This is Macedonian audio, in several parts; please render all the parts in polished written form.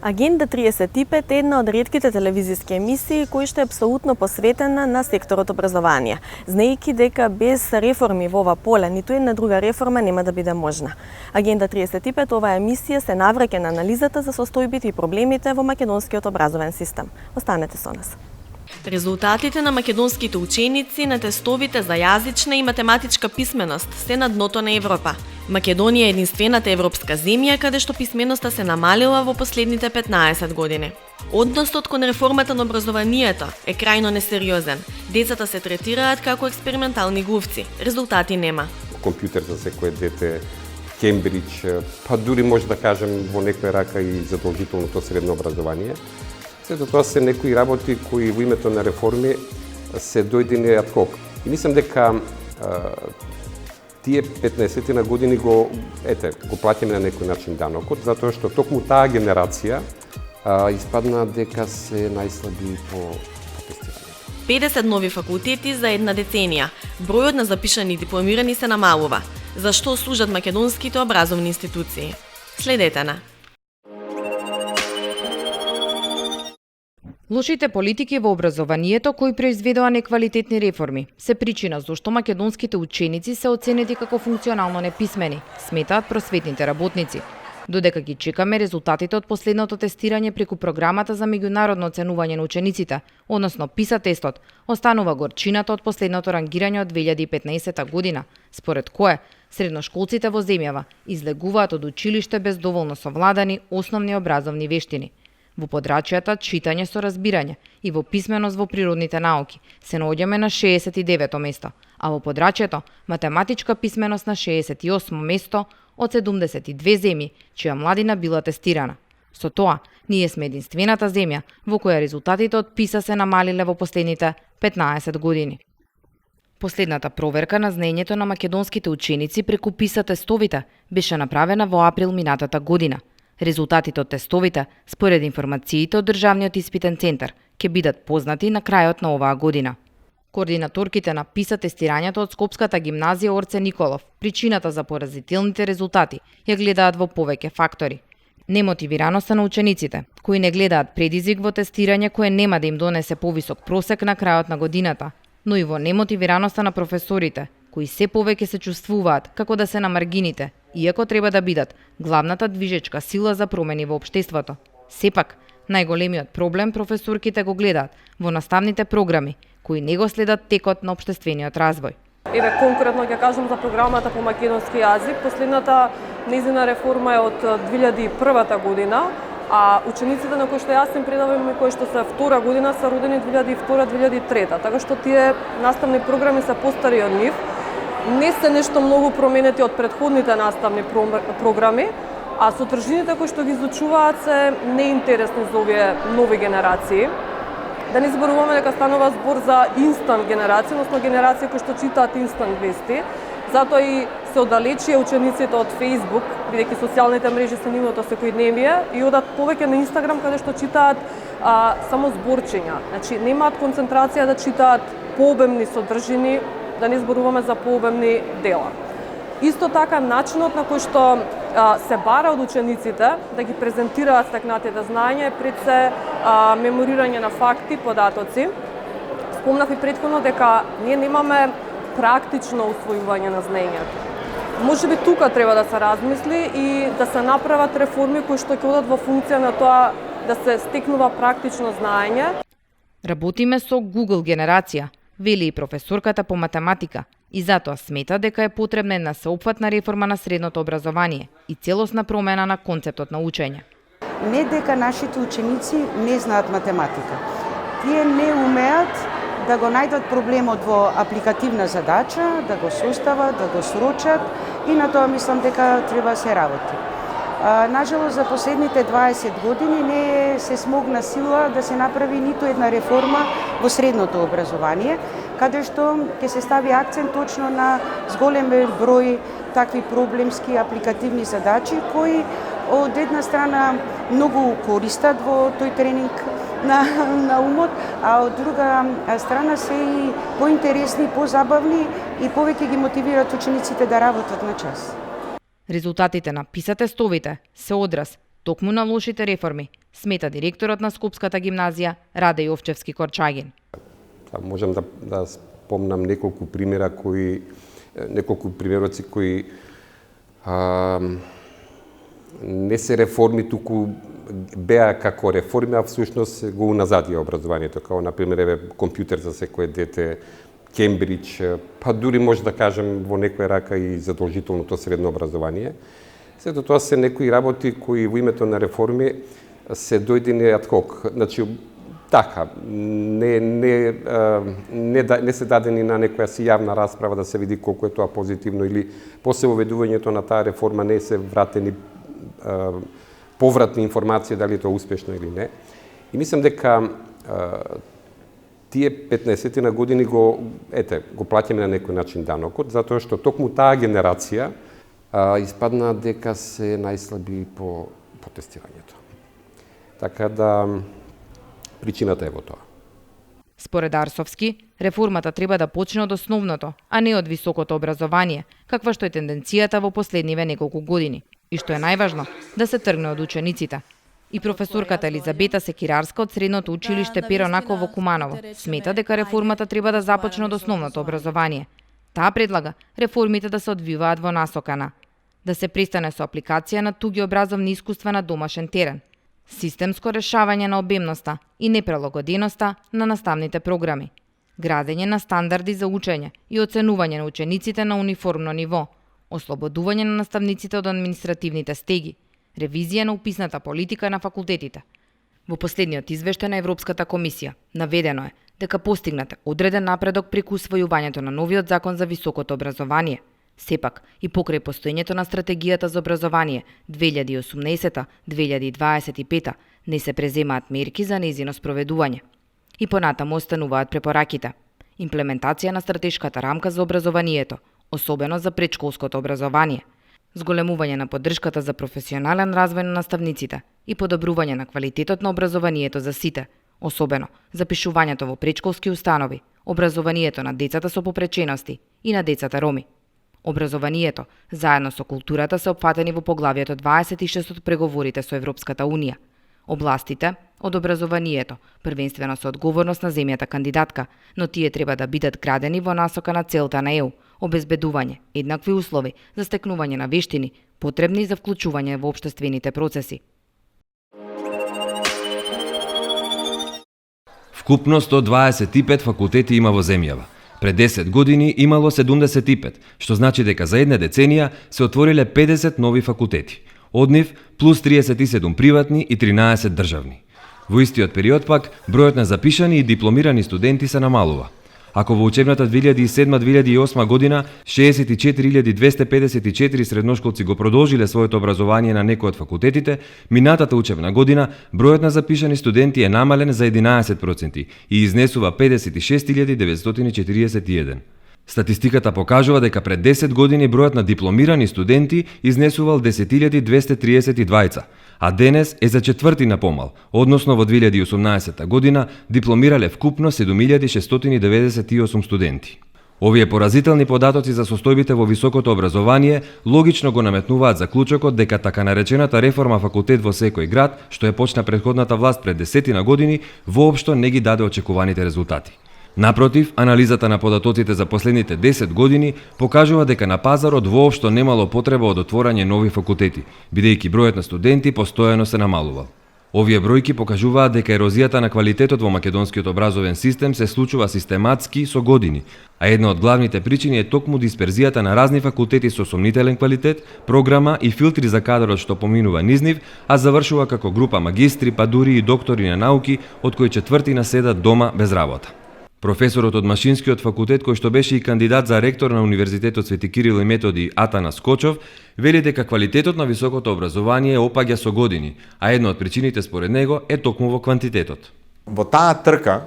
Агенда 35 е една од ретките телевизиски емисии кои што е апсолутно посветена на секторот образование, знаејќи дека без реформи во ова поле ниту една друга реформа нема да биде можна. Агенда 35 оваа емисија се навраќа на анализата за состојбите и проблемите во македонскиот образовен систем. Останете со нас. Резултатите на македонските ученици на тестовите за јазична и математичка писменост се на дното на Европа. Македонија е единствената европска земја каде што писменоста се намалила во последните 15 години. Односот кон реформата на образованието е крајно несериозен. Децата се третираат како експериментални глувци. Резултати нема. Компјутер за секое дете, Кембридж, па дури може да кажем во некоја рака и задолжителното средно образование. Сето тоа се некои работи кои во името на реформи се дојдени ad hoc. И мислам дека тие 15 на години го плаќаме на некој начин данокот, затоа што токму таа генерација испадна дека се најслаби по тестирањето. 50 нови факултети за една деценија. Бројот на запишани и дипломирани се намалува. Зашто служат македонските образовни институции? Следете на. Лошите политики во образованието кои произведоа неквалитетни реформи се причина зошто македонските ученици се оценети како функционално неписмени, сметаат просветните работници. Додека ги чекаме резултатите од последното тестирање преку програмата за меѓународно оценување на учениците, односно PISA тестот, останува горчината од последното рангирање од 2015 година, според кое средношколците во земјава излегуваат од училиште без доволно совладани основни образовни вештини. Во подрачјата читање со разбирање и во писменост во природните науки се наоѓаме на 69-то место, а во подрачјето математичка писменост на 68-то место од 72 земји чија младина била тестирана. Со тоа, ние сме единствената земја во која резултатите од PISA се намалиле во последните 15 години. Последната проверка на знаењето на македонските ученици преку PISA тестовите беше направена во април минатата година. Резултатите од тестовите, според информациите од Државниот испитен центар, ќе бидат познати на крајот на оваа година. Координаторките на PISA тестирањето од Скопската гимназија Орце Николов, причината за поразителните резултати ја гледаат во повеќе фактори. Немотивираноста на учениците, кои не гледаат предизвик во тестирање кое нема да им донесе повисок просек на крајот на годината, но и во немотивираноста на професорите, кои се повеќе се чувствуваат како да се на маргините, иако треба да бидат главната движечка сила за промени во општеството. Сепак, најголемиот проблем професорките го гледаат во наставните програми, кои не го следат текот на општествениот развој. Еве конкретно ќе кажам за програмата по македонски јазик. Последната нејзина реформа е од 2001 година, а учениците на кои што јас им предавам и кои што се втора година се родени 2002-2003, така што тие наставни програми се постари од нив. Не се нешто многу променети од претходните наставни програми, а содржините кои што ги изучуваат се неинтересни за овие нови генерации. Да не зборуваме дека станува збор за инстант генерација, односно генерација кои што читаат инстант вести. Затоа и се оддалечија учениците од Facebook, бидејќи социјалните мрежи се нивното секојдневие, и одат повеќе на Instagram каде што читаат само зборчиња. Значи немаат концентрација да читаат пообемни содржини, да не зборуваме за пообемни дела. Исто така начинот на кој што се бара од учениците да ги презентираат стекнатите знаења е пред се меморирање на факти, податоци. Спомнав и претходно дека ние немаме практично усвојување на знаењето. Можеби тука треба да се размисли и да се направат реформи кои што ќе одат во функција на тоа да се стекнува практично знаење. Работиме со Google генерација, вели и професорката по математика, и затоа смета дека е потребна една сеопфатна реформа на средното образование и целосна промена на концептот на учење. Не дека нашите ученици не знаат математика. Тие не умеат да го најдат проблемот во апликативна задача, да го состават, да го срочат, и на тоа мислам дека треба да се работи. Нажалост, за последните 20 години не се смогна сила да се направи ниту една реформа во средното образование, каде што ќе се стави акцент точно на зголем број такви проблемски апликативни задачи кои од една страна многу користат во тој тренинг на умот, а од друга страна се и поинтересни, позабавни и повеќе ги мотивираат учениците да работат на час. Резултатите на PISA тестовите се одраз токму на лошите реформи, смета директорот на Скопската гимназија Раде Јовчевски Корчагин. Можам да спомнам неколку примероци кои не се реформи, туку беа како реформи, а всушност го уназадија образованието, како например компјутер за секое дете, Кембридж, па дури може да кажем во некоја рака и задолжителното средно образование. Сето тоа се некои работи кои во името на реформи се дојдени ad hoc. Значи, така, не се дадени на некоја си јавна расправа да се види колку е тоа позитивно или после воведувањето на таа реформа не се вратени повратни информации дали е тоа успешно или не. И мислам дека тие 15 на години го плаќаме на некој начин данокот, затоа што токму таа генерација испадна дека се најслаби по тестирањето. Така да причината е во тоа. Според Арсовски, реформата треба да почне од основното, а не од високото образование, каква што е тенденцијата во последниве неколку години. И што е најважно, да се тргне од учениците. И професорката Елизабета Секирарска од Средното училиште Перо Наков во Куманово смета дека реформата треба да започне од основното образование. Таа предлага реформите да се одвиваат во насока на да се престане со апликација на туги образовни искуства на домашен терен, системско решавање на обемноста и неприлагоденоста на наставните програми, градење на стандарди за учење и оценување на учениците на униформно ниво, ослободување на наставниците од административните стеги, ревизија на уписната политика на факултетите. Во последниот извештај на Европската комисија наведено е дека постигнат одреден напредок преку усвојувањето на новиот закон за високото образование. Сепак, и покрај постоењето на стратегијата за образование 2018-2025 не се преземаат мерки за нејзино спроведување. И понатаму остануваат препораките. Имплементација на стратешката рамка за образованието, особено за предшколското образование, зголемување на поддршката за професионален развој на наставниците и подобрување на квалитетот на образованието за сите, особено запишувањето во предшколски установи, образованието на децата со попречености и на децата роми. Образованието, заедно со културата, се опфатени во поглавието 26 од преговорите со Европската Унија. Областите од образованието, првенствено со одговорност на земјата кандидатка, но тие треба да бидат градени во насока на целта на ЕУ, обезбедување еднакви услови за стекнување на вештини, потребни за вклучување во општествените процеси. Вкупно 125 факултети има во земјава. Пред 10 години имало 75, што значи дека за една деценија се отвориле 50 нови факултети. Од нив плюс 37 приватни и 13 државни. Во истиот период пак бројот на запишани и дипломирани студенти се намалува. Ако во учебната 2007-2008 година 64.254 средношколци го продолжиле своето образование на некој од факултетите, минатата учебна година бројот на запишани студенти е намален за 11% и изнесува 56.941. Статистиката покажува дека пред 10 години бројот на дипломирани студенти изнесувал 10.232, а денес е за четвртина помал, односно во 2018 година дипломирале вкупно 7.698 студенти. Овие поразителни податоци за состојбите во високото образование логично го наметнуваат заклучокот дека така наречената реформа факултет во секој град, што е почна претходната власт пред 10 години, воопшто не ги даде очекуваните резултати. Напротив, анализата на податоците за последните 10 години покажува дека на пазарот воопшто немало потреба од отворање нови факултети, бидејќи бројот на студенти постојано се намалувал. Овие бројки покажуваат дека ерозијата на квалитетот во македонскиот образовен систем се случува систематски со години, а една од главните причини е токму дисперзијата на разни факултети со сомнителен квалитет, програма и филтри за кадрот што поминува низ нив, а завршува како група магистри, па дури и доктори на науки, од кои четвртина седат дома без работа. Професорот од Машинскиот факултет, кој што беше и кандидат за ректор на Универзитетот Свети Кирил и Методи Атанас Кочов, вели дека квалитетот на високото образование опаѓа со години, а една од причините според него е токму во квантитетот. Во таа трка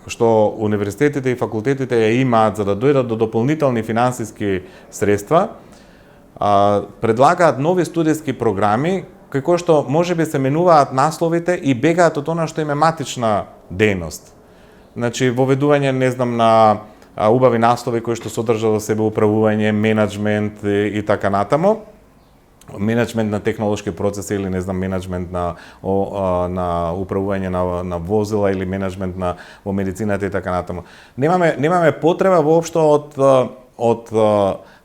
што универзитетите и факултетите ја имаат за да дојдат до дополнителни финансиски средства, предлагаат нови студиски програми кои што можеби се менуваат насловите и бегаат од она што им е матична дејност. Значи, воведување, на убави наслови кои што содржат во себе управување, менаџмент и така натаму. менеджмент на технолошки процеси или не знам менеджмент на управување на возила или менеджмент во медицината и така натаму. Немаме потреба воопшто од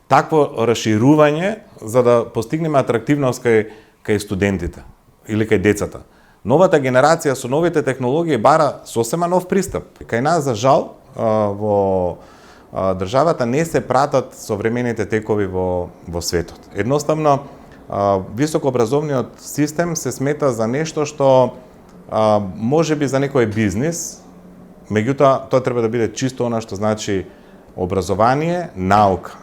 такво расширување за да постигнеме атрактивност кај студентите или кај децата. Новата генерација со новите технологии бара сосема нов пристап. Кај нас, за жал, во државата не се пратат современите текови во светот. Едноставно, високообразовниот систем се смета за нешто што може би за некој бизнис, меѓутоа тоа треба да биде чисто она што значи образование, наука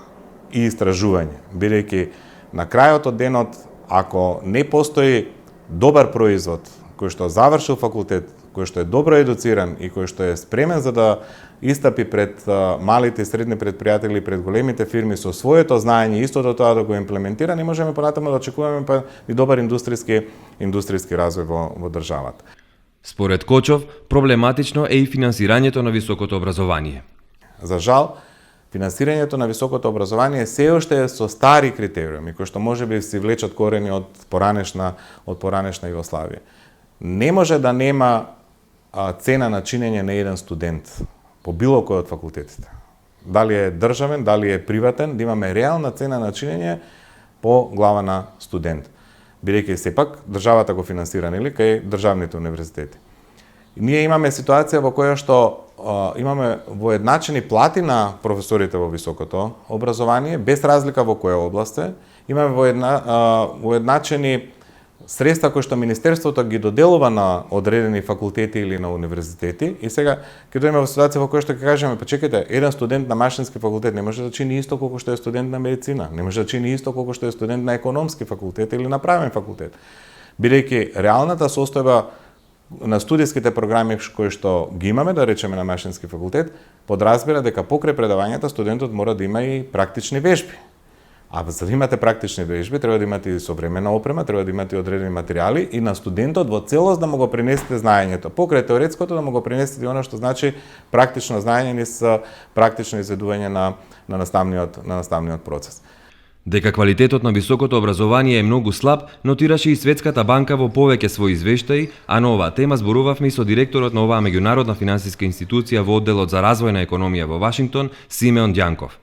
и истражување, бидејќи на крајот од денот, ако не постои добар производ кој што завршил факултет, кој што е добро едуциран и кој што е спремен за да истапи пред малите и средни предпријатели или пред големите фирми со своето знаење, истото тоа да го имплементира, не можеме понатаму да очекуваме и добар индустријски развој во државата. Според Кочов, проблематично е и финансирањето на високото образование. За жал, финансирањето на високото образование се уште е со стари критериуми, кои што можеби си влечат корени од поранешна Југославија. Не може да нема цена на чинење на еден студент по било кој од факултетите. Дали е државен, дали е приватен, да имаме реална цена на чинење по глава на студент. Бидејќи сепак државата го финансира, нели, кај државните универзитети. Ние имаме ситуација во која што имаме воедначени плати на професорите во високото образование, без разлика во која област е. Имаме воедначени средства кои што Министерството ги доделува на одредени факултети или на универзитети, и сега ќе дојдеме во ситуација во која што ќе кажеме, па чекајте, еден студент на машински факултет не може да чини исто колку што е студент на медицина, не може да чини исто колку што е студент на економски факултет или на правен факултет. Бидејќи реалната состојба на студиските програми кои што ги имаме, да речеме на машински факултет, подразбира дека покрај предавањата студентот мора да има и практични вежби. А за да имате практични вежби, треба да имате и современа опрема, треба да имате и одредени материјали и на студентот во целост да му го пренесете знаењето. Покрај теоретското да му го пренесете и она што значи практично знаење низ практично изведување на наставниот процес. Дека квалитетот на високото образование е многу слаб, нотираше и Светската банка во повеќе своји извештаи, а на оваа тема зборувавме и со директорот на оваа меѓународна финансиска институција во одделот за развојна економија во Вашингтон, Симеон Дјанков.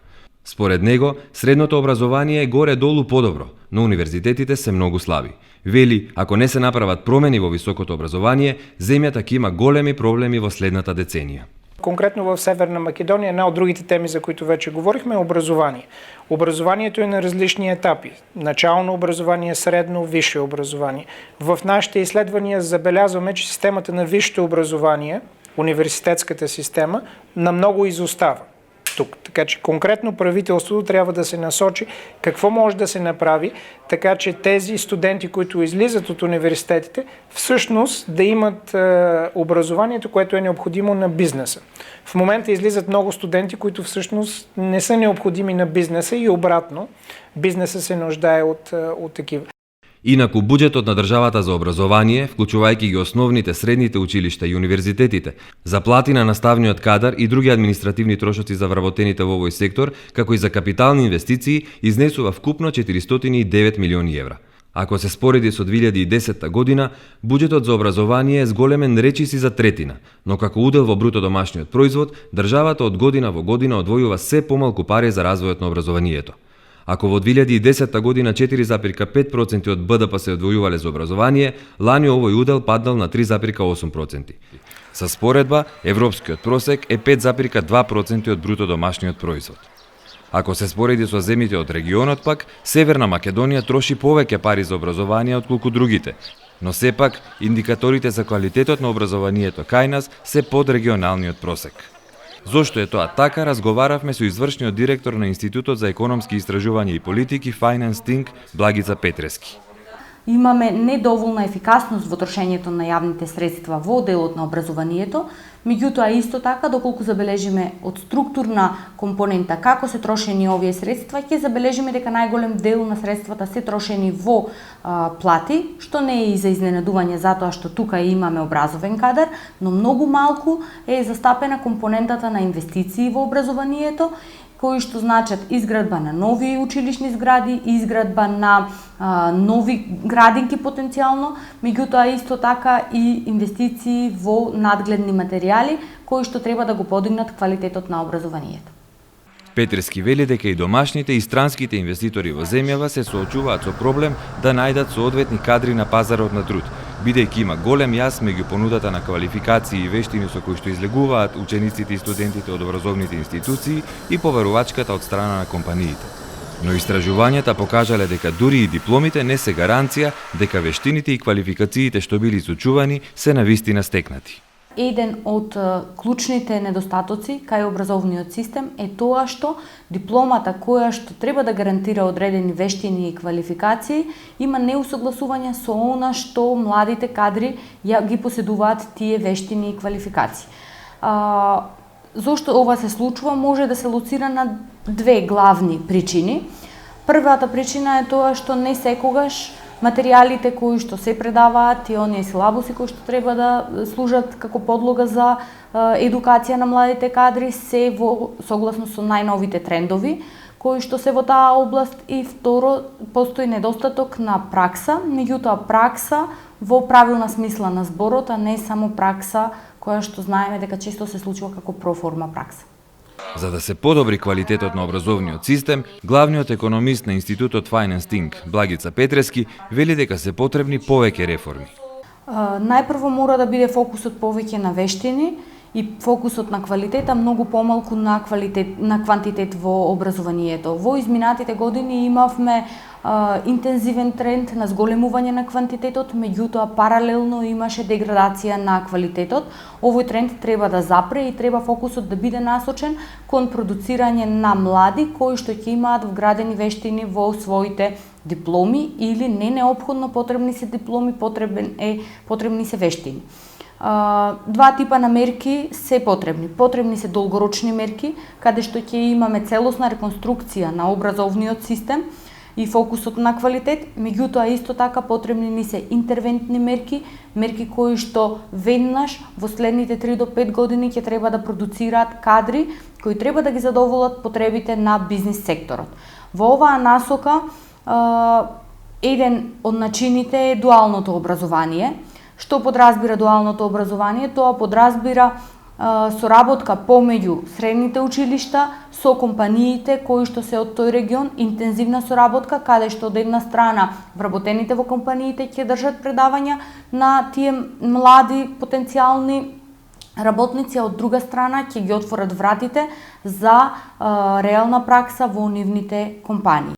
Според него, средното образование е горе-долу подобро, но универзитетите се многу слаби. Вели, ако не се направат промени во високото образование, земјата ќе има големи проблеми во следната деценија. Конкретно в Северна Македония, една от другите теми, за които вече говорихме, е образование. Образованието е на различни етапи. Начално образование, средно, висше образование. В нашите изследвания забелязваме, че системата на висшето образование, университетската система, на много изостава тук. Така че конкретно правителството трябва да се насочи какво може да се направи, така че тези студенти, които излизат от университетите, всъщност да имат образованието, което е необходимо на бизнеса. В момента излизат много студенти, които всъщност не са необходими на бизнеса и обратно, бизнеса се нуждае от такива. Инаку, буџетот на државата за образование, вклучувајќи ги основните, средните училишта и универзитетите, заплати на наставниот кадар и други административни трошоци за вработените во овој сектор, како и за капитални инвестиции, изнесува вкупно 409 милиони евра. Ако се спореди со 2010 година, буџетот за образование е зголемен речиси за третина, но како удел во бруто домашниот производ, државата од година во година одвојува се помалку пари за развојот на образованието. Ако во 2010 година 4,5% од БДП се одвојувале за образование, лани овој удел паднал на 3,8%. Со споредба, европскиот просек е 5,2% од бруто домашниот производ. Ако се спореди со земјите од регионот пак, Северна Македонија троши повеќе пари за образование отколку другите, но сепак индикаторите за квалитетот на образованието кај нас се под регионалниот просек. Зошто е тоа така, разговаравме со извршниот директор на Институтот за економски истражувања и политики Finance Think, Благица Петрески. Имаме недоволна ефикасност во трошењето на јавните средства во делот на образованието, меѓутоа исто така, доколку забележиме од структурна компонента како се трошени овие средства, ќе забележиме дека најголем дел на средствата се трошени во плати, што не е и за изненадување затоа што тука имаме образовен кадар, но многу малку е застапена компонентата на инвестиции во образованието, кои што значат изградба на нови училишни згради, изградба на нови градинки потенцијално, меѓутоа исто така и инвестиции во надгледни материјали кои што треба да го подигнат квалитетот на образованието. Петрески вели дека и домашните и странските инвеститори во земјава се соочуваат со проблем да најдат соодветни кадри на пазарот на труд, бидејќи има голем јаз меѓу понудата на квалификации и вештини со кои што излегуваат учениците и студентите од образовните институции и поверувачката од страна на компаниите. Но истражувањата покажале дека дури и дипломите не се гаранција дека вештините и квалификациите што били изучувани се навистина стекнати. Еден од клучните недостатоци кај образовниот систем е тоа што дипломата која што треба да гарантира одредени вештини и квалификации има неусогласување со она што младите кадри ги поседуваат тие вештини и квалификации. Зошто ова се случува може да се лоцира на две главни причини. Првата причина е тоа што не секогаш материјалите кои што се предаваат и оние силабуси кои што треба да служат како подлога за едукација на младите кадри се во согласно со најновите трендови кои што се во таа област и второ постои недостаток на пракса, меѓутоа пракса во правилна смисла на зборот, а не само пракса која што знаеме дека често се случува како проформа пракса. За да се подобри квалитетот на образовниот систем, главниот економист на Институтот Finance Think, Благица Петрески, вели дека се потребни повеќе реформи. Најпрво мора да биде фокусот повеќе на вештини и фокусот на квалитета, многу помалку на квантитет во образованието. Во изминатите години имавме интензивен тренд на зголемување на квантитетот, меѓутоа паралелно имаше деградација на квалитетот. Овој тренд треба да запре и треба фокусот да биде насочен кон продуцирање на млади кои што ќе имаат вградени вештини во своите дипломи или не неопходно потребни се дипломи, потребни се вештини. Два типа на мерки се потребни. Потребни се долгорочни мерки, каде што ќе имаме целосна реконструкција на образовниот систем и фокусот на квалитет, меѓутоа исто така потребни ни се интервентни мерки, мерки кои што веднаш во следните 3 до 5 години ќе треба да продуцираат кадри кои треба да ги задоволат потребите на бизнис секторот. Во оваа насока еден од начините е дуалното образование. Што подразбира дуалното образование? Тоа подразбира соработка помеѓу средните училишта со компаниите кои што се од тој регион, интензивна соработка каде што од една страна вработените во компаниите ќе држат предавања на тие млади потенцијални работници, а од друга страна ќе ги отворат вратите за реална пракса во нивните компании.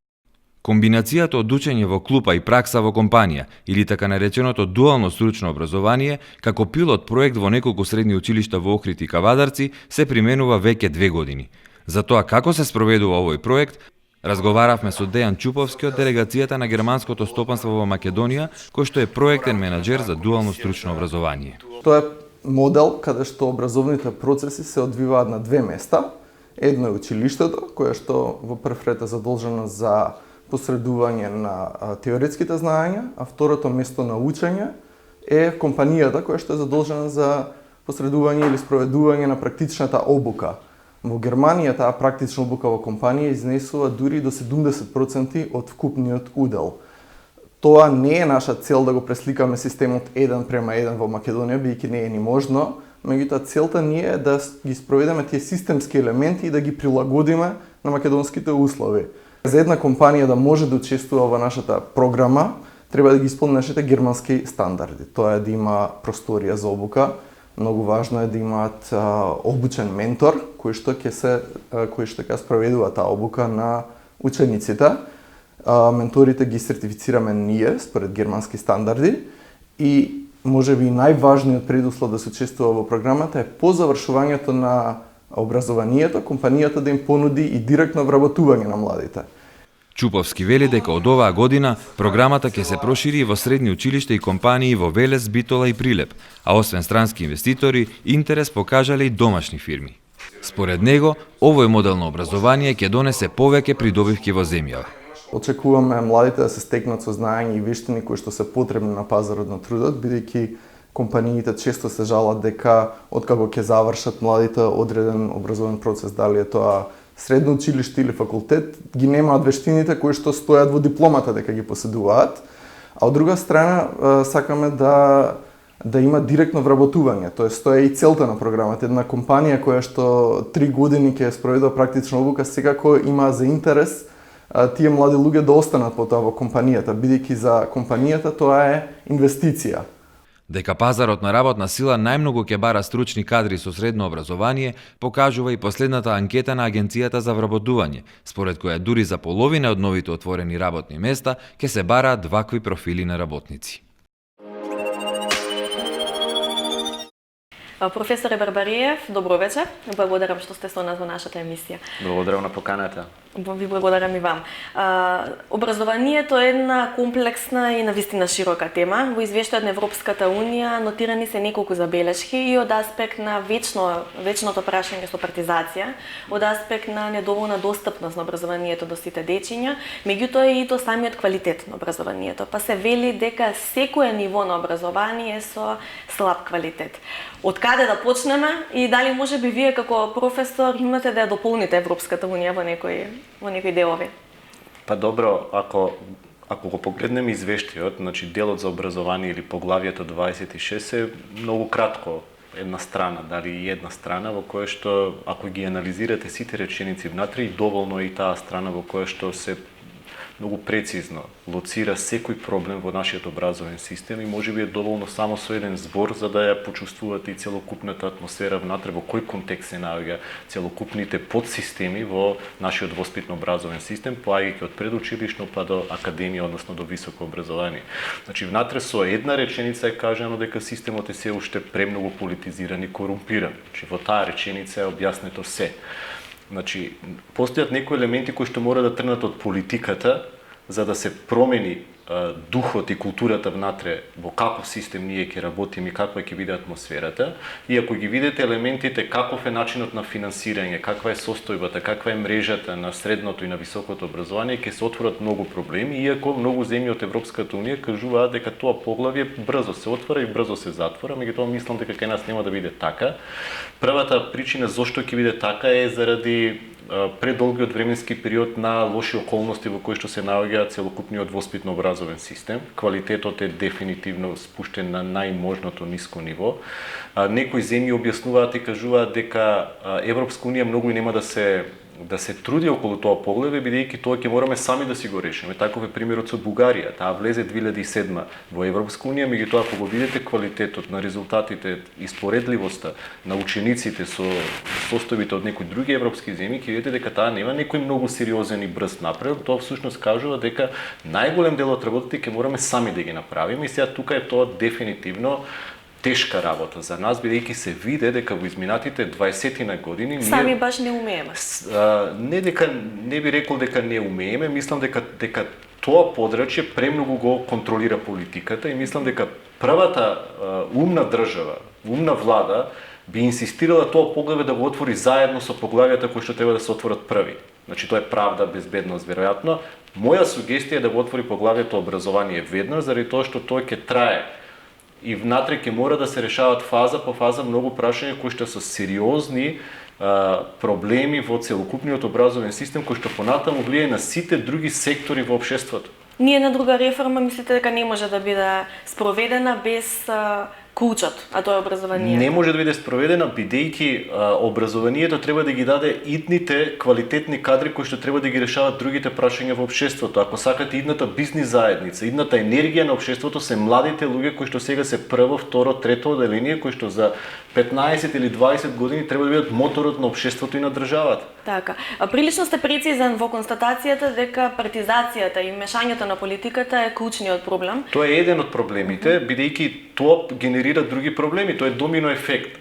Комбинацијата од учење во клупа и пракса во компанија, или така нареченото дуално стручно образование, како пилот проект во неколку средни училишта во Охрид и Кавадарци, се применува веќе 2 години. За тоа како се спроведува овој проект, разговаравме со Дејан Чуповски од делегацијата на германското стопанство во Македонија, кој што е проектен менаџер за дуално стручно образование. Тоа е модел каде што образовните процеси се одвиваат на две места. Едно е училиштето, кое што во прв ред е задолжено за посредување на теоретските знаења, а второто место на учење е компанијата која што е задолжена за посредување или спроведување на практичната обука. Во Германија таа практична обука во компанија изнесува дури до 70% од вкупниот удел. Тоа не е наша цел да го пресликаме системот 1:1 во Македонија, бидејќи не е ни можно, меѓутоа целта ни е да ги спроведеме тие системски елементи и да ги прилагодиме на македонските услови. За една компанија да може да учествува во нашата програма, треба да ги исполни нашите германски стандарди. Тоа е да има просторија за обука, многу важно е да имаат обучен ментор кој што ќе спроведува таа обука на учениците. Менторите ги сертифицираме ние според германски стандарди и можеби најважниот предуслов да се учествува во програмата е по завршувањето на образованието, компанијата да им понуди и директно вработување на младите. Чуповски вели дека од оваа година програмата ќе се прошири во средни училишта и компании во Велес, Битола и Прилеп, а освен странски инвеститори, интерес покажале и домашни фирми. Според него, овој модел на образование ќе донесе повеќе придобивки во земјава. Очекуваме младите да се стекнат со знаења и вештини кои што се потребни на пазарот на трудот, бидејќи компаниите често се жалат дека откако ќе завршат младите одреден образовен процес, дали е тоа средно училиште или факултет ги немаат вештините кои што стојат во дипломата дека ги поседуваат, а од друга страна сакаме да има директно вработување, тоест тоа е и целта на програмата. Една компанија која што 3 години ќе спроведува практична обука, секако има за интерес тие млади луѓе да останат потоа во компанијата, бидејќи за компанијата тоа е инвестиција. Дека пазарот на работна сила најмногу ќе бара стручни кадри со средно образование, покажува и последната анкета на Агенцијата за вработување, според која дури за половина од новите отворени работни места ќе се бараат вакви профили на работници. Професоре Барбариев, добро вечер. Благодарам што сте со нас во нашата емисија. Благодарам на поканата. Ви благодарам и вам. Образованието е една комплексна и навистина широка тема. Во извештајот на Европската Унија нотирани се неколку забелешки и од аспект на вечното прашање со партизација, од аспект на недоволна достапност на образованието до сите дечиња, меѓутоа и до самиот квалитет на образованието. Па се вели дека секое ниво на образование е со слаб квалитет. Од каде да почнеме и дали може би вие како професор имате да ја дополните Европската Унија во некои делови? Па добро, ако го погледнеме извештајот, значи делот за образование или поглавието 26 е многу кратко, една страна, дали и една страна во која што ако ги анализирате сите реченици внатре и доволно е и таа страна во која што се многу прецизно лоцира секој проблем во нашиот образовен систем и можеби е доволно само со еден збор за да ја почувствувате и целокупната атмосфера внатре во кој контекст се наоѓа целокупните подсистеми во нашиот воспитно образовен систем, поаѓајќи од предучилишно па до академија, односно до високо образование. Значи внатре со една реченица е кажано дека системот е се уште премногу политизиран и корумпиран. Значи во таа реченица е објаснето се. Значи, постојат некои елементи кои што мора да тргнат од политиката за да се промени духот и културата внатре во каков систем ние ќе работиме и каква ќе биде атмосферата. И ако ги видите елементите каков е начинот на финансирање, каква е состојбата, каква е мрежата на средното и на високото образование, ќе се отворат многу проблеми, иако многу земји од Европската Унија кажуваат дека тоа поглавје брзо се отвора и брзо се затвора, меѓутоа мислам дека кај нас нема да биде така. Првата причина зошто ќе биде така е заради предолгиот временски период на лоши околности во кои што се наоѓа целокупниот воспитно образовен систем. Квалитетот е дефинитивно спуштен на најможното ниско ниво. Некои земји објаснуваат и кажуваат дека Европска Унија многу нема да се труди околу тоа поглавје, бидејќи тоа ќе мораме сами да си го решиме. Таков е примерот со Бугарија. Таа влезе 2007 во Европска Унија, меѓутоа ако го видите квалитетот на резултатите и споредливоста на учениците со состојбите од некои други европски земји, ќе видите дека таа нема некој многу сериозен и брз напредок. Тоа всушност кажува дека најголем дел од работите ќе мораме сами да ги направиме и сега тука е тоа дефинитивно тешка работа за нас, бидејќи се виде дека во изминатите 20 години сами баш не умееме. Не би рекол дека не умееме, мислам дека тоа подрачје премногу го контролира политиката и мислам дека првата умна држава, умна влада би инсистирала тоа поглавје да го отвори заедно со поглавјата кои што треба да се отворат први. Значи тоа е правда, безбедност, веројатно. Моја сугестија е да го отвори поглавјето образование веднаш, заради тоа што тоа ќе трае и внатре ќе мора да се решават фаза по фаза многу прашања кои што се сериозни проблеми во целокупниот образовен систем кој што понатаму влијае на сите други сектори во општеството. Ние на друга реформа мислите дека не може да биде спроведена без клучот, а тоа е образованието? Не може да биде спроведена бидејќи образованието треба да ги даде идните квалитетни кадри кои што треба да ги решават другите прашања во општеството. Ако сакате идната бизнис заедница, идната енергија на општеството се младите луѓе кои што сега се прво, второ, трето оделение, кои што за 15 или 20 години треба да бидат моторот на општеството и на државата. Така. Прилично сте прецизен во констатацијата дека партизацијата и мешањето на политиката е клучниот проблем. Тоа е еден од проблемите, бидејќи тоа генерира други проблеми, тоа е домино ефект.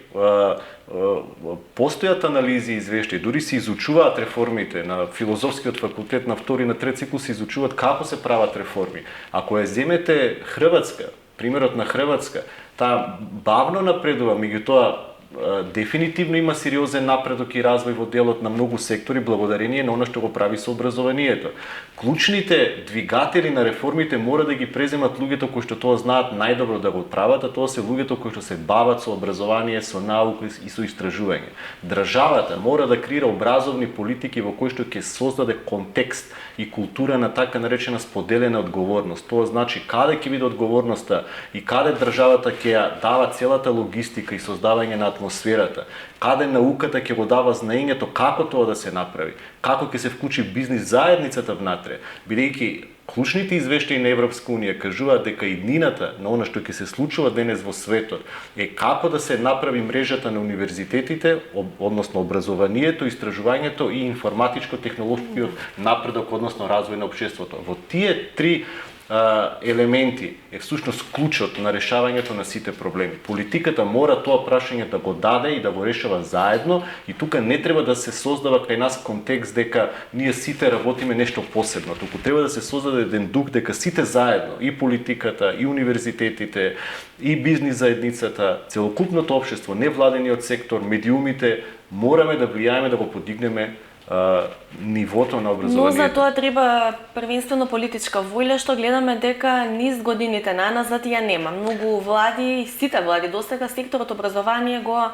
Постојат анализи и извештаи, дури се изучуваат реформите на филозофскиот факултет на втори и на трети цикл се изучуваат како се прават реформи. Ако ја земете Хрватска, примерот на Хрватска, таа бавно напредува, меѓутоа дефинитивно има сериозен напредок и развој во делот на многу сектори благодарение на она што го прави со образованието. Клучните двигатели на реформите мора да ги преземат луѓето кои што тоа знаат најдобро да го прават, а тоа се луѓето кои што се бават со образование, со наука и со истражување. Државата мора да креира образовни политики во кои што ќе создаде контекст и култура на така наречена споделена одговорност. Тоа значи каде ќе биде одговорноста и каде државата ќе ја дава целата логистика и создавање на атмосферата, каде науката ќе го дава знаењето како тоа да се направи, како ќе се вклучи бизнис заедницата внатре, бидејќи клучните извештаи на Европска унија кажуваат дека иднината на она што ќе се случува денес во светот е како да се направи мрежата на универзитетите, односно образованието, истражувањето и информатичко-технолошкиот напредок, односно развој на општеството. Во тие три елементи е всушност клучот на решавањето на сите проблеми. Политиката мора тоа прашање да го даде и да го решава заедно и тука не треба да се создава кај нас контекст дека ние сите работиме нешто посебно. Туку треба да се создаде еден дух дека сите заедно, и политиката, и универзитетите, и бизнис заедницата, целокупното општество, невладениот сектор, медиумите, мораме да влијаеме да го подигнеме нивото на образованието. Но за тоа треба првенствено политичка воља, што гледаме дека низ годините наназад ја нема. Многу влади, сите влади досега секторот образование го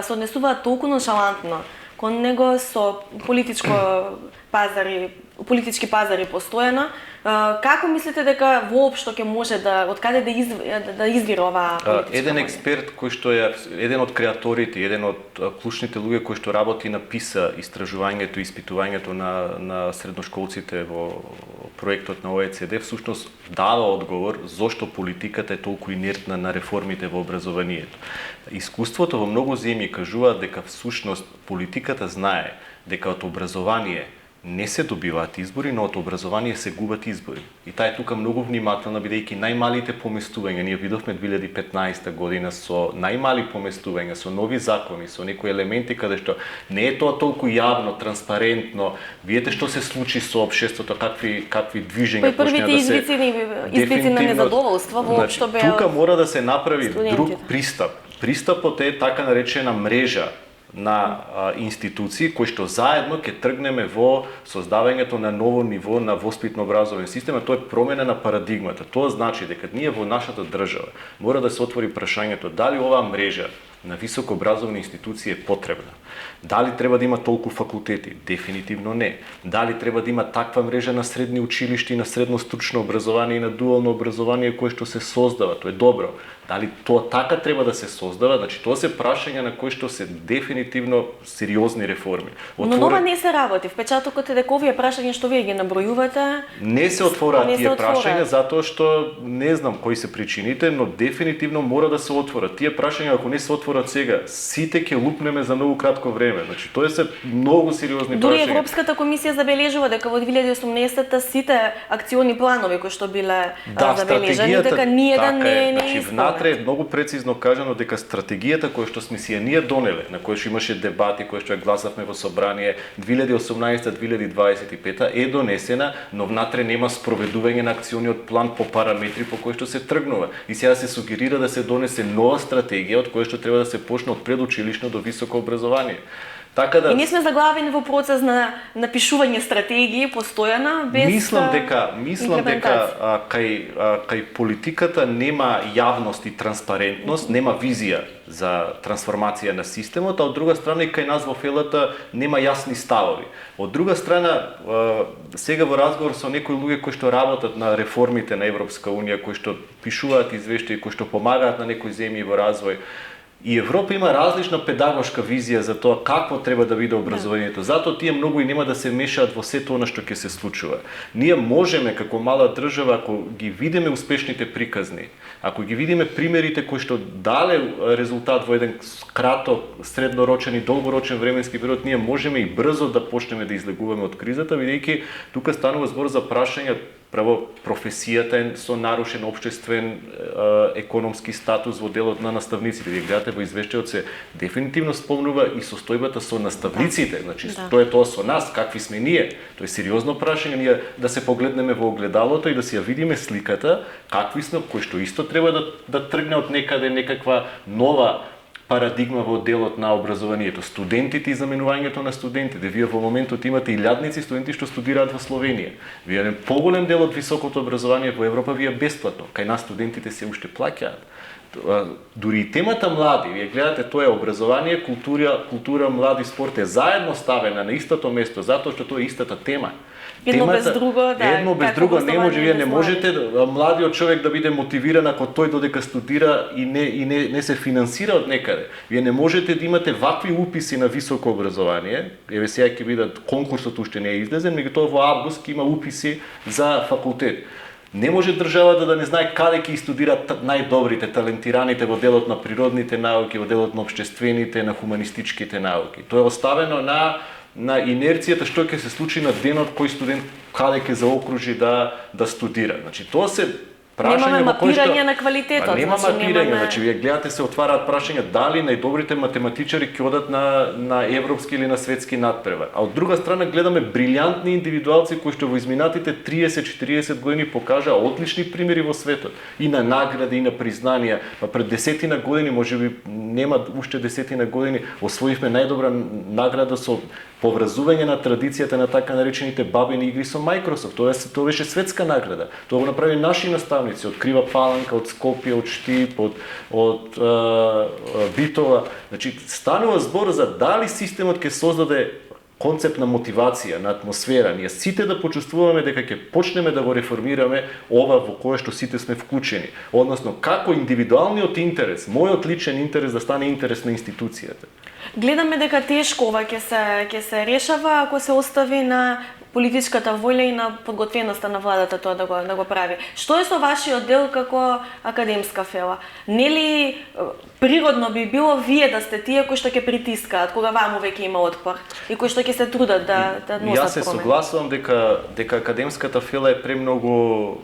се однесуваат толку ноншалантно кон него со политички пазари постојано. Како мислите дека воопшто ќе може да откаде да извира оваа политичка еден воља? експерт кој што е еден од креаторите, еден од клучните луѓе кои што работи на PISA истражувањето и испитувањето на средношколците во проектот на ОЕЦД, всушност дава одговор зошто политиката е толку инертна на реформите во образованието. Искуството во многу земји кажуваат дека всушност политиката знае дека од образование не се добиваат избори, но од образование се губат избори. И таа е тука многу внимателна, бидејќи најмалите поместувања, ние видовме 2015 година со најмали поместувања, со нови закони, со некои елементи каде што не е тоа толку јавно, транспарентно, видите што се случи со општеството, какви движења почнаа да се... Избици на незадоволство воопшто беа. Тука мора да се направи друг пристап. Пристапот е така наречена мрежа на институции кои што заедно ќе тргнеме во создавањето на ново ниво на воспитно-образовен систем, а тоа е промена на парадигмата. Тоа значи дека ние во нашата држава мора да се отвори прашањето дали оваа мрежа на високообразовни институции е потребна. Дали треба да има толку факултети? Дефинитивно не. Дали треба да има таква мрежа на средни училишта и на средно стручно образование и на дуално образование кое што се создава? Тоа е добро. Дали тоа така треба да се создава? Значи тоа се прашања на кои што се дефинитивно сериозни реформи. Но нова не се работи. Впечатокот е дека овие прашања што вие ги набројувате не се отвораат тие прашања затоа што не знам кои се причините, но дефинитивно мора да се отворат. Тие прашања ако не се отворат сега, сите ќе лупнеме за многу кратко време. Значи тоа се многу сериозни прашања. Дури Европската комисија забележува дека во 2018-та сите акциони планови кои што биле забележани дека ниеден не е исполнет. Внатре е многу прецизно кажано дека стратегијата која што сме си ја ние донеле, на која што имаше дебати, која што ја гласавме во собрание 2018-2025 е донесена, но внатре нема спроведување на акциониот план по параметри по кои што се тргнува. И сега се сугерира да се донесе нова стратегија од која што треба да се почне од предучилишно до високо образование. Така да... И ние сме заглавени во процес на напишување стратегии постојана без Мислам дека кај политиката нема јавност и транспарентност, нема визија за трансформација на системот, а од друга страна и кај нас во ФЕЛАТА нема јасни ставови. Од друга страна, сега во разговор со некои луѓе кои што работат на реформите на Европска унија, кои што пишуваат извештаи, кои што помагаат на некои земји во развој, и Европа има различна педагошка визија за тоа какво треба да биде образованието. Затоа тие многу и нема да се мешаат во сето она што ќе се случува. Ние можеме како мала држава, ако ги видиме успешните приказни, ако ги видиме примерите кои што дале резултат во еден краток, среднорочен и долгорочен временски период, ние можеме и брзо да почнеме да излегуваме од кризата, бидејќи тука станува збор за прашања. Прво, професијата е со нарушен општествен економски статус во делот на наставниците. Вие гледате во извештајот се дефинитивно спомнува и состојбата со наставниците. Значи, тоа е тоа со нас, какви сме ние. Тоа е сериозно прашање, ние да се погледнеме во огледалото и да си ја видиме сликата, какви сме, кој што исто треба да тргне од некаде некаква нова парадигма во делот на образованието. Студентите и заменувањето на студентите. Вие во моментот имате илјадници студенти што студираат во Словенија. Вие еден поголем дел од високото образование во Европа ви е бесплатно. Кај нас студентите се уште плаќаат. Дури и темата млади, вие гледате, тоа е образование, култура, млади, спорт е заедно ставена на истото место, затоа што тоа е истата тема. Едно без друго, да. Едно без друго не може, вие не можете младиот човек да биде мотивиран ако тој додека студира и не се финансира од некаде. Вие не можете да имате вакви уписи на високо образование. Еве сега ќе бидат конкурсот уште не е излезен, меѓутоа во август ќе има уписи за факултет. Не може државата да не знае каде ќе студираат најдобрите, талентираните во делот на природните науки, во делот на општествените, на хуманистичките науки. Тоа е оставено на инерцијата што ќе се случи на денот кој студент каде ќе заокружи да студира. Значи тоа се прашање во кој што немаме мапирање на квалитетот, нема мапирање, значи вие гледате се отвараат прашања дали најдобрите математичари ќе одат на европски или на светски надпревар. А од друга страна гледаме брилјантни индивидуалци кои што во изминатите 30-40 години покажаа одлични примери во светот и на награди и на признанија. Пред 10 години, можеби нема уште 10 години, освоивме најдобра награда со поврзување на традицијата на така наречените бабини игри со Microsoft. Тоа беше светска награда. Тоа го направи наши наставници од Крива Паланка, од Скопје, од Штип, од Битола. Значи станува збор за дали системот ќе создаде концепт на мотивација, на атмосфера. Ние сите да почувствуваме дека ќе почнеме да го реформираме ова во кое што сите сме вклучени. Односно, како индивидуалниот интерес, мојот личен интерес да стане интерес на институцијата. Гледаме дека тешко ова ќе се решава ако се остави на политичката волја и на подготвеноста на владата тоа да го прави. Што е со вашиот дел како академска фела? Нели природно би било вие да сте тие кои што ќе притискаат кога ваму веќе има отпор и кои што ќе се трудат да носат промени? Јас се согласувам дека академската фела е премногу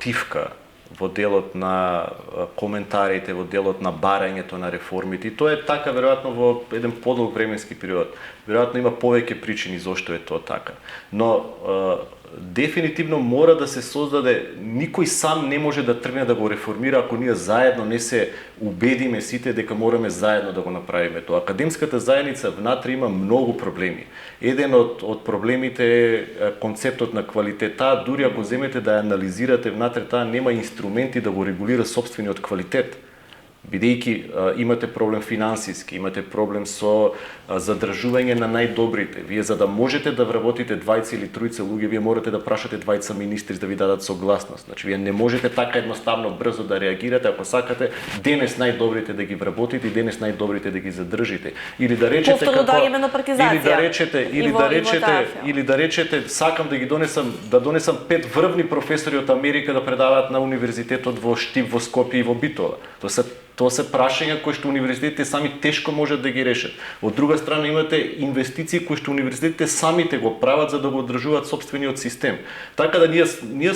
тивка во делот на коментарите, во делот на барањето на реформите. И тоа е така веројатно во еден подолг временски период. Веројатно има повеќе причини зошто е тоа така. Но дефинитивно мора да се создаде, никој сам не може да тргне да го реформира ако ние заедно не се убедиме сите дека мораме заедно да го направиме тоа. Академската заедница внатре има многу проблеми. Еден од проблемите е концептот на квалитет. Таа дури ако земете да ја анализирате внатре, таа нема инструменти да го регулира сопствениот квалитет. Бидејќи имате проблем финансиски, имате проблем со задржување на најдобрите. Вие за да можете да вработите двајца или тројца луѓе, вие морате да прашате двајца министри да ви дадат согласност. Значи вие не можете така едноставно брзо да реагирате ако сакате денес најдобрите да ги вработите и денес најдобрите да ги задржите. Или да речете или да речете сакам да ги донесам 5 врвни професори од Америка да предаваат на универзитетот во Штип, во Скопје и во Битола. Тоа се прашања кои што универзитетите сами тешко можат да ги решат. Од друга страна имате инвестиции кои што универзитетите самите го прават за да го одржуваат сопствениот систем. Така да ние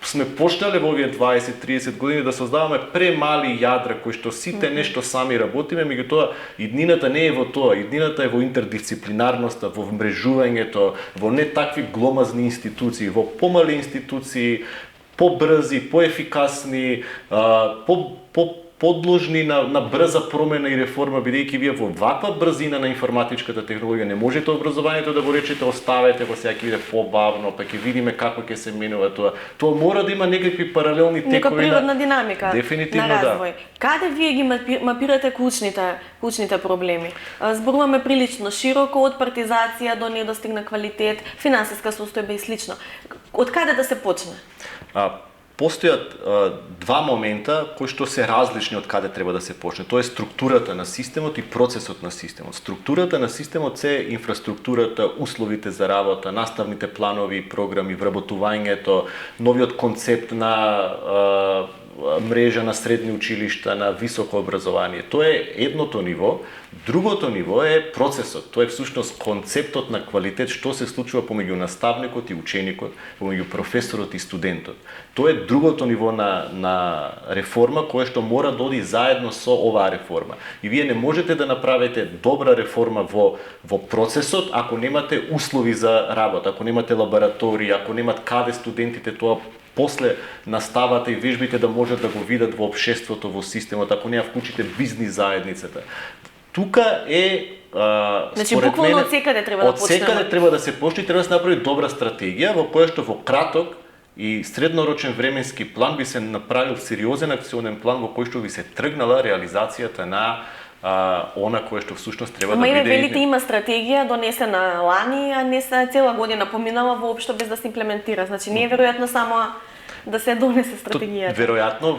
сме почнале во овие 20-30 години да создаваме премали јадра кои што сите нешто сами работиме, меѓутоа иднината не е во тоа, иднината е во интердисциплинарноста, во вмрежувањето, во не такви гломазни институции, во помали институции, побрзи, поефикасни, подложни на брза промена и реформа, бидејќи вие во ваква брзина на информатичката технологија не можете образованието да го речете оставете го, сега ќе биде побавно, па ќе видиме како ќе се менува тоа. Тоа мора да има некакви паралелни текови, нека природна динамика дефинитивно на развој. Да. Каде вие ги мапирате клучните проблеми? Зборуваме прилично широко од партизација до недостигна квалитет, финансиска состојба и слично. Од каде да се почне? Постојат два момента кои што се различни од каде треба да се почне. Тоа е структурата на системот и процесот на системот. Структурата на системот се инфраструктурата, условите за работа, наставните планови и програми, вработувањето, новиот концепт на мрежа на средни училишта, на високо образование. Тоа е едното ниво. Другото ниво е процесот. Тоа е всушност концептот на квалитет, што се случува помеѓу наставникот и ученикот, помеѓу професорот и студентот. Тоа е другото ниво на реформа кое што мора да оди заедно со оваа реформа. И вие не можете да направите добра реформа во процесот ако немате услови за работа, ако немате лаборатории, ако немат каде студентите тоа после наставата и вежбите да можат да го видат во општеството, во системот, ако не ја вклучите бизнис заедницата. тука е Значи буквално од секаде треба да почнеме. Од секаде треба да се почне и треба да се направи добра стратегија во која што во краток и среднорочен временски план би се направил сериозен акционен план во кој што би се тргнала реализацијата на она кое што всушност треба да биде. Ама велите има стратегија донесена лани, а не се цела година поминала воопшто без да се имплементира. Значи не е веројатно само да се донесе стратегијата. Веројатно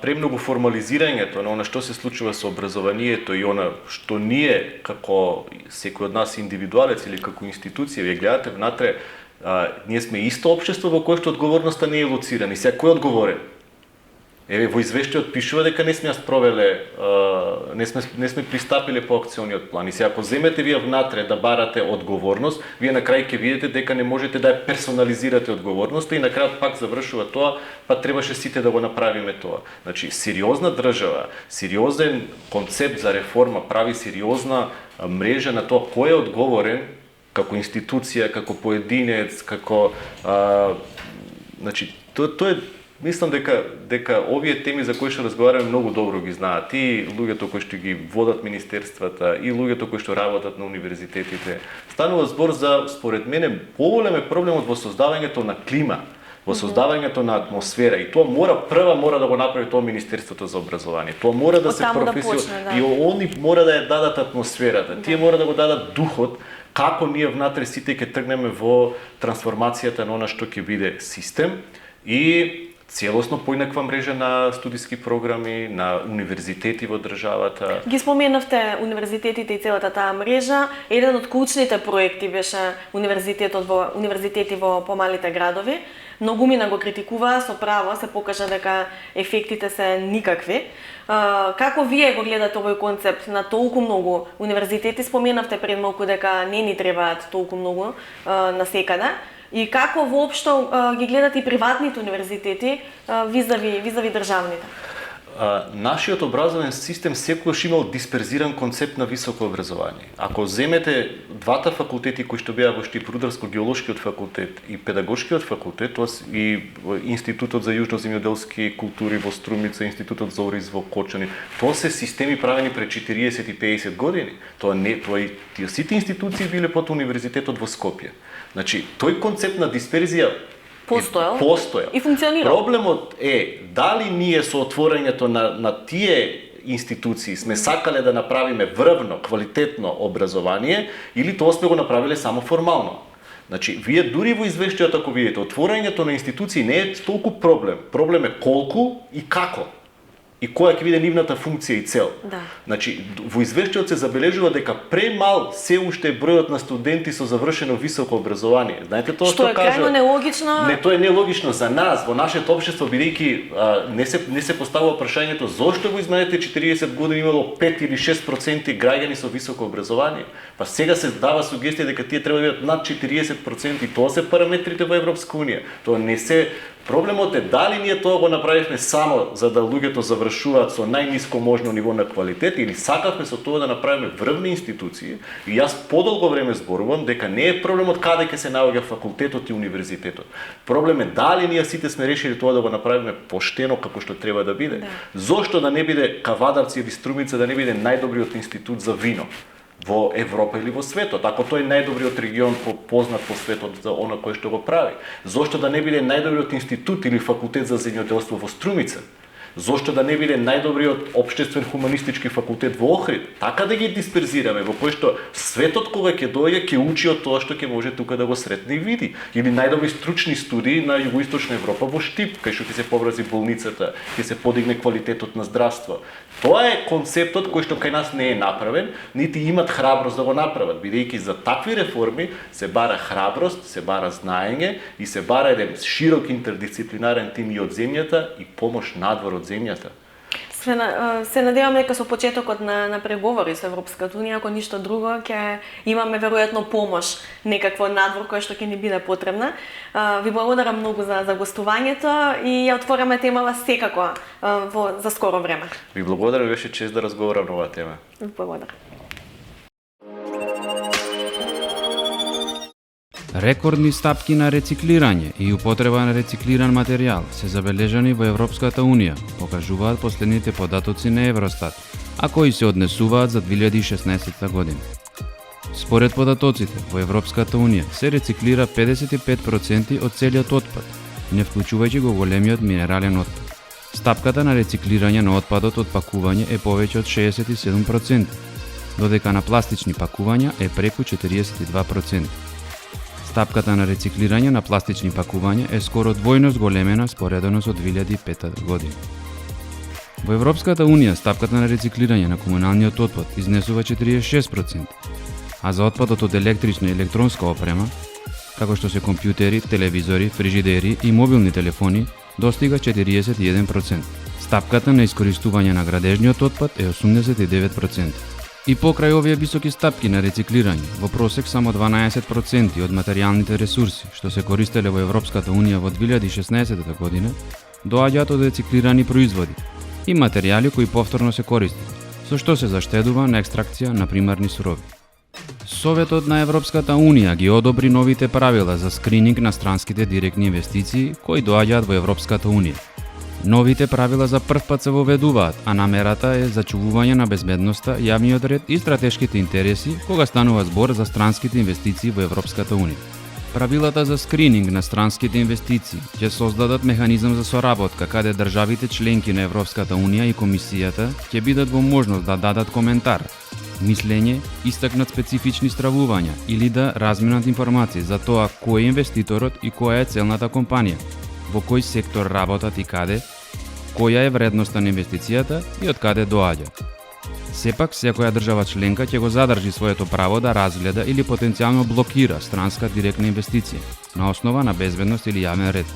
премногу формализирањето на она што се случува со образованието и она што ние како секој од нас индивидуалец или како институција вие гледате внатре, ние сме исто општество во кое што одговорноста не е лоцирана. И сега кој е одговорен? Еве во извештајот пишува дека не сме ја спровеле, не сме пристапиле по акциониот план. И сега ако земете вие внатре да барате одговорност, вие на крај ќе видите дека не можете да ја персонализирате одговорноста и на крајот пак завршува тоа, па требаше сите да го направиме тоа. Значи сериозна држава, сериозен концепт за реформа прави сериозна мрежа на тоа кој е одговорен како институција, како поединец, како значи тоа е. Мислам дека овие теми за кои што разговараме многу добро ги знаат и луѓето кои што ги водат министерствата и луѓето кои што работат на универзитетите. Станува збор за, според мене, поголем е проблемот во создавањето на клима, во создавањето на атмосфера и тоа мора да го направи тоа Министерството за образование. Тоа мора да се професионализира и они мора да ја дадат атмосферата. Тие мора да го дадат духот како ние внатре сите ќе тргнеме во трансформацијата на она што ќе биде систем и целосно поинаква мрежа на студиски програми, на универзитети во државата. Ги споменавте универзитетите и целата таа мрежа. Еден од клучните проекти беше универзитети во помалите градови. Многумина го критикуваа со право, се покажа дека ефектите се никакви. Како вие го гледате овој концепт на толку многу универзитети? Споменавте пред малку дека не ни требаат толку многу насекаде. И како воопшто ги гледате и приватните универзитети визави државните? Нашиот образовен систем секогаш имал дисперзиран концепт на високо образование. Ако земете двата факултети кои што беа во Штип, Рударско-геолошкиот факултет и Педагошкиот факултет, и Институтот за јужноземјоделски култури во Струмица, Институтот за ориз во Кочани, тоа се системи правени пред 40 и 50 години. Тие сите институции биле под универзитетот во Скопје. Значи, тој концепт на дисперзија постоел и функционира. Проблемот е дали ние со отворањето на тие институции сме сакале да направиме врвно, квалитетно образование или тоа сме го направиле само формално. Значи, вие дури во извештајот ако видите, отворањето на институции не е толку проблем. Проблем е колку и како. И која ќе биде нивната функција и цел. Да. Значи, во извештајот се забележува дека премал се уште е бројот на студенти со завршено високо образование. Знаете тоа што кажа? Што е крајно нелогично. Не, тоа е нелогично за нас, во нашето општество, бидејќи не се поставува прашањето зошто во изминатите 40 години имало 5 или 6% граѓани со високо образование. Па сега се дава сугестија дека тие треба да бидат над 40% и тоа се параметрите во Европска унија. Тоа не се. Проблемот е дали ние тоа го направивме само за да луѓето завршуваат со најниско можно ниво на квалитет или сакавме со тоа да направиме врвни институции. И јас подолго време зборувам дека не е проблемот каде ќе се наоѓа факултетот и универзитетот. Проблем е дали ние сите сме решили тоа да го направиме поштено како што треба да биде. Да. Зошто да не биде Кавадарци или Струмица да не биде најдобриот институт за вино во Европа или во светот, ако тој е најдобриот регион познат по светот за она кое што го прави. Зошто да не биде најдобриот институт или факултет за земјоделство во Струмица? Зошто да не биде најдобриот општествен хуманистички факултет во Охрид? Така да ги дисперзираме, во кој што светот кога ќе дојде ќе учи од тоа што ќе може тука да го сретне и види. Или најдобри стручни студии на југоисточна Европа во Штип, кај што ќе се поврази болницата, ќе се подигне квалитетот на здравство. Тоа е концептот кој што кај нас не е направен, нити имат храброст да го направат, бидејќи за такви реформи се бара храброст, се бара знаење и се бара еден широк интердисциплинарен тим и од земјата и помош надвор од земјата. Се надевам дека со почетокот на преговори со Европската унија, ако ништо друго, ќе имаме веројатно помош, некакво надвор кој што ќе ни биде потребна. Ви благодарам многу за гостувањето и ја отвораме темава секако за скоро време. Ви благодарам, беше чест да разговарам на оваа тема. Ви благодарам. Рекордни стапки на рециклирање и употреба на рециклиран материјал се забележани во Европската унија, покажуваат последните податоци на Евростат, а кои се однесуваат за 2016 година. Според податоците, во Европската Унија се рециклира 55% од целиот отпад, не вклучувајќи го големиот минерален отпад. Стапката на рециклирање на отпадот од пакување е повеќе од 67%, додека на пластични пакувања е преку 42%. Стапката на рециклирање на пластични пакувања е скоро двојно зголемена споредено со 2005 година. Во Европската Унија стапката на рециклирање на комуналниот отпад изнесува 46%, а за отпадот од електрична и електронска опрема, како што се компјутери, телевизори, фрижидери и мобилни телефони, достига 41%. Стапката на искористување на градежниот отпад е 89%. И покрај овие високи стапки на рециклирање, во просек само 12% од материјалните ресурси што се користеле во Европската Унија во 2016 година, доаѓаат од рециклирани производи и материјали кои повторно се користат, со што се заштедува на екстракција на примарни сурови. Советот на Европската Унија ги одобри новите правила за скрининг на странските директни инвестиции кои доаѓаат во Европската Унија. Новите правила за прв пат се воведуваат, а намерата е зачувување на безбедноста, јавниот ред и стратешките интереси кога станува збор за странските инвестиции во Европската Унија. Правилата за скрининг на странските инвестиции ќе создадат механизам за соработка каде државите членки на Европската Унија и Комисијата ќе бидат во можност да дадат коментар, мислење, истакнат специфични стравувања или да разменат информации за тоа кој е инвеститорот и која е целната компанија, во кој сектор работат и каде, која е вредноста на инвестицијата и од каде доаѓа. Сепак, секоја држава членка ќе го задржи своето право да разгледа или потенцијално блокира странска директна инвестиција на основа на безбедност или јавен ред.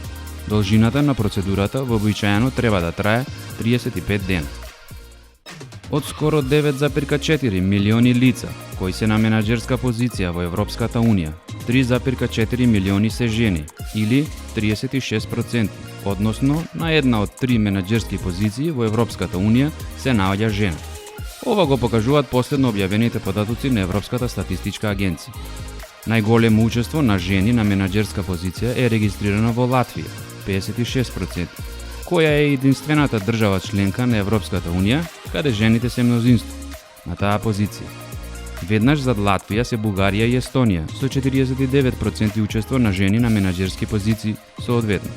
Должината на процедурата вообичаено треба да трае 35 дена. Од скоро 9,4 милиони лица кои се на менаџерска позиција во Европската Унија, 3,4 милиони се жени или 36%, односно на една од 3 менаџерски позиции во Европската Унија се наоѓа жена. Ова го покажуваат последно објавените податоци на Европската статистичка агенција. Најголемо учество на жени на менаџерска позиција е регистрирано во Латвија, 56%, која е единствената држава членка на Европската Унија каде жените се мнозинство на таа позиција. Веднаш зад Латвија се Бугарија и Естонија со 49% учество на жени на менаџерски позиции соодветно.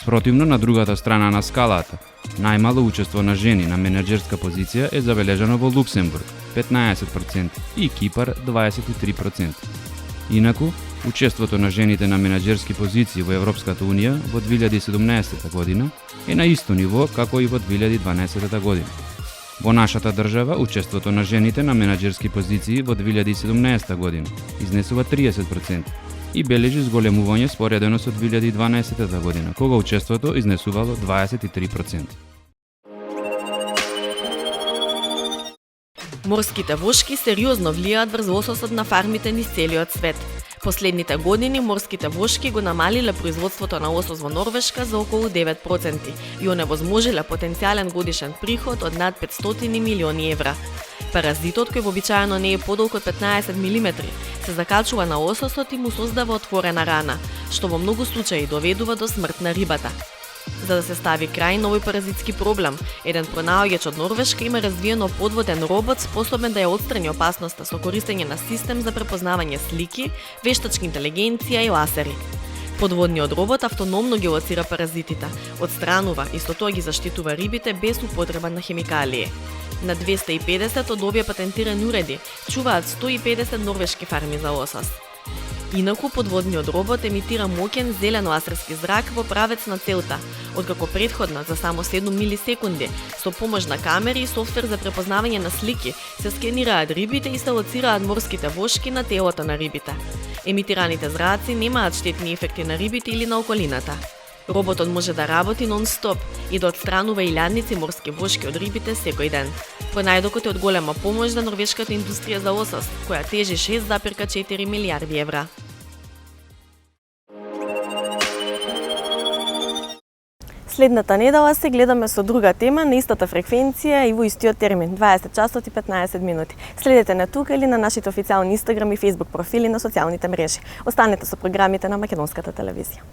Спротивно на другата страна на скалата, најмало учество на жени на менаџерска позиција е забележано во Луксембург 15% и Кипар 23%. Инаку, учеството на жените на менаџерски позиции во Европската Унија во 2017 година е на исто ниво како и во 2012 година. Во нашата држава, учеството на жените на менаџерски позиции во 2017 година изнесува 30% и бележи зголемување споредено со 2012 година, кога учеството изнесувало 23%. Морските вошки сериозно влијаат врз лососот на фармите низ целиот свет. Последните години морските вошки го намалиле производството на лосос во Норвешка за околу 9% и оневозможиле потенцијален годишен приход од над 500 милиони евра. Паразитот, кој вообичаено не е подолг од 15 мм, се закачува на лососот и му создава отворена рана, што во многу случаи доведува до смрт на рибата. За да се стави крај на овој паразитски проблем, еден пронаоѓач од Норвешка има развиено подводен робот способен да ја отстрани опасноста со користење на систем за препознавање слики, вештачка интелигенција и ласери. Подводниот робот автономно ги лоцира паразитите, отстранува и со тоа ги заштитува рибите без употреба на хемикалии. На 250 од овие патентирани уреди чуваат 150 норвешки фарми за лосос. Инаку, подводниот робот емитира моќен зелен ласерски зрак во правец на целта, откако претходно за само 7 милисекунди, со помош на камери и софтвер за препознавање на слики, се скенираат рибите и се лоцираат морските вошки на телото на рибите. Емитираните зраци немаат штетни ефекти на рибите или на околината. Роботот може да работи нон-стоп и да отстранува илјадници морски вошки од рибите секој ден. Понајдокот е од голема помош за норвешката индустрија за лосос, која тежи 6,4 милијарди евра. Следната недела се гледаме со друга тема на истата фреквенција и во истиот термин, 20 часот и 15 минути. Следете на тука или на нашите официјални Инстаграм и Фејсбук профили на социјалните мрежи. Останете со програмите на Македонската телевизија.